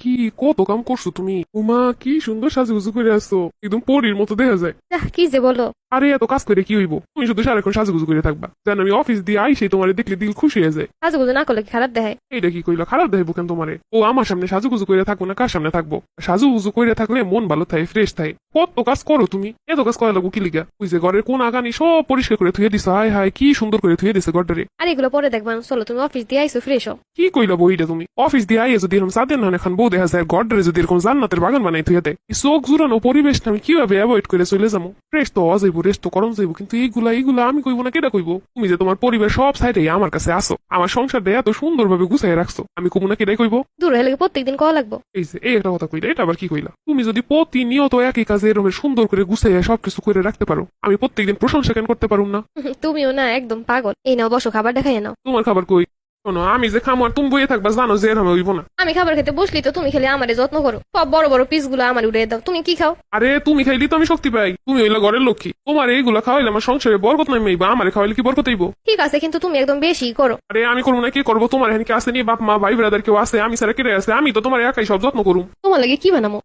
কি কত কাম করছো তুমি? উমা কি সুন্দর সাজুগুজু করে আসছো, একদম পরীর মতো দেখা যায়। কি যে বলো। আরে এত কাজ করে কি হইব, তুমি শুধু সারাক্ষণ সাজুগুজু করে থাকবা, জান আমি অফিস দিয়ে আইসে তোমার দেখলে দিল খুশি হয়ে যায়। সাজুগুজু না করলে কি খারাপ দেখায়? এইটা কি কইলা, খারাপ দেখাইবো কেন তোমারে? ও আমার সামনে সাজুগুজু করে থাকবো না কার সামনে থাকবো? সাজুগুজু করে থাকলে মন ভালো থাকে, ফ্রেশ থাকে। কত কাজ করো তুমি, এত কাজ করা লাগবো কি লিগা? ওই যে ঘরের কোন আগানি সব পরিষ্কার করে ধুয়ে দিছো, হায় হায় কি সুন্দর করে ধুয়ে দিছে ঘরটারে। আর এগুলো পরে দেখবান, চলো তুমি অফিস দিয়ে আইসো, ফ্রেশ হও। কি কইলা বইটা তুমি? অফিস দিয়ে আইয়ে যদি এরকম সাদের না এখন বউ দেখা যায়, ঘরটারে যদি এরকম জান্নাতের বাগান বানাই থুয়ে দেয়, এই চোখ জুড়ানো পরিবেশটা আমি কিভাবে অ্যাভয়েড করে চলে যাবো? ফ্রেশ তো হওয়া যাইবো, রেস্ট তো করণ যাইবো, কিন্তু এইগুলা আমি কইবো না, কেটা কইবো? তুমি যে তোমার পরিবার সব সাইডে আমার কাছে আসো, আমার সংসারটা এত সুন্দর ভাবে গুছাই রাখছো, আমি কইবো না, কেটাই কইবো? দূর হলে প্রত্যেকদিন কওয়া লাগবো? এই যে এই একটা কথা কইলা, এটা আবার কি কইলা? তুমি যদি প্রতিনিয়ত একই কাজে এরকম সুন্দর করে গুছাইয়া সবকিছু করে রাখতে পারো, আমি প্রত্যেকদিন প্রশংসা কেন করতে পারুম না? তুমিও না একদম পাগল। এই নাও বসো, খাবার দেখাই নাও। তোমার খাবার কই? শোনো, আমি যে খামো আর তুমি বইয়ে থাকবা, জানো যে এরকম হইব না। আমি খাবার খেতে বসলি তো তুমি খেলে আমারে যত্ন করো, সব বড় বড় পিস গুলো আমার উড়ে দাও। তুমি কি খাও? আরে তুমি খাইলি তো আমি শক্তি পাই, তুমি হইলা ঘরের লক্ষ্মী, তোমার এইগুলা খাওয়াইলে আমার সংসারে বরকত নাইবা, আমারে খাওয়াইলে কি বরকত হইব? ঠিক আছে, কিন্তু তুমি একদম বেশি করো। আরে আমি করবো না, কি করবো? তোমার এখানে কি আছে নি? বাপ মা ভাই ব্রাদার কেউ আছে? আমি সারা কেটে আছে? আমি তো তোমার একাই সব যত্ন করুম। তোমার লাগে কি বানামো?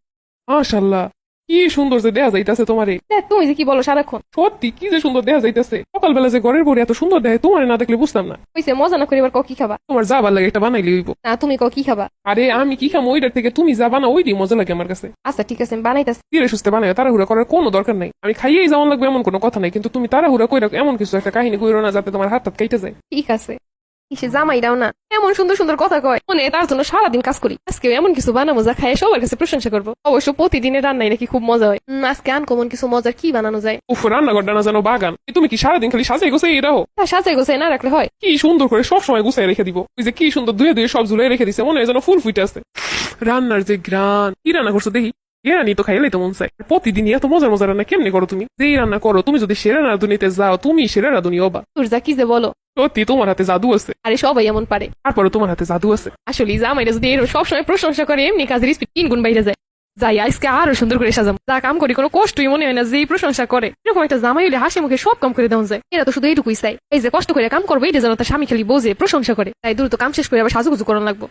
মাশাআল্লাহ, কি সুন্দর যে দেয়া যাইতাছে তোমারে। দেখ, তুমি যে কি বলো সারাক্ষণ। সত্যি কি যে সুন্দর দেয়া যাইতাছে, সকালবেলা যে ঘরের বড়ি এত সুন্দর দেয়, তোমার না দেখলে বুঝতাম না। হইছে, মজা না করে এবার কি খাবা? তোমার যা ভালো লাগে একটা বানাইলে হইব। না, তুমি কি খাবা? আরে আমি কি খাম ওইটার থেকে তুমি যা বানা ওইটাই মজা লাগে আমার কাছে। আচ্ছা ঠিক আছে, আমি বানাইতাছি। ধীরে সুস্থে বানাই, তাড়াহুড়া করার কোনো দরকার নাই। আমি খাইয়েই যেমন লাগবে এমন কোনো কথা নাই, কিন্তু তুমি তাড়াহুড়া কইরা এমন কিছু একটা কাহিনী কইরো না যাতে তোমার হাত কেটে যায়। ঠিক আছে। কিসে জামাইরাও না এমন সুন্দর সুন্দর কথা কয়, মনে হয় তার জন্য সারাদিন কাজ করি। আজকে এমন কিছু বানাবো যা খায় সবার কাছে প্রশংসা করবো। অবশ্য প্রতিদিনের রান্নাই নাকি খুব মজা হয়। আজকে আনকমন কিছু মজার কি বানানো যায়। উফ, রান্নাঘরটা না জানো বাগান, তুমি কি সারাদিন খালি সাজাই গোছাই রাখো? তা সাজাই গোছাই না রাখলে হয়? কি সুন্দর করে সব সময় গুছাই রেখে দিব, ওই যে কি সুন্দর ধুয়ে ধুয়ে সব ঝুলাই রেখে দিছে, মনে হয় যেন ফুল ফুটে আছে। রান্নার যে গ্রান, কি রান্না করছো দেখি? এরানি তো খাইলেই তো মন চায়। প্রতিদিন এত মজার মজার রান্না কেমনি করো তুমি? যেই রান্না করো, তুমি যদি সেরা রাঁধুনিতে যাও, তুমি সেরা রাঁধুনি হবা। তোর যা কি যে বলো। সত্যি তোমার হাতে জাদু আছে। আরে সবাই এমন পারে। তারপরে তোমার হাতে জাদু আছে। আসলে জামাইরা যদি এরকম সবসময় প্রশংসা করে, এমনি কাজের স্পিড 3 গুণ বাইরে যায়। যাই আজকে আরো সুন্দর করে সাজাম, যা কাম করি কোনো কষ্টই মনে হয় না। যেই প্রশংসা করে, এরকম একটা জামাই হলে হাসি মুখে সব কাম করে দেওয়া যায়। এরা তো শুধু এইটুকুই চাই, এই যে কষ্ট করে কাম করবে, এটা যেন তার স্বামী খালি বোঝে, প্রশংসা করে। তাই দ্রুত কাম শেষ করে আবার সাজুগুজু করানো লাগবো।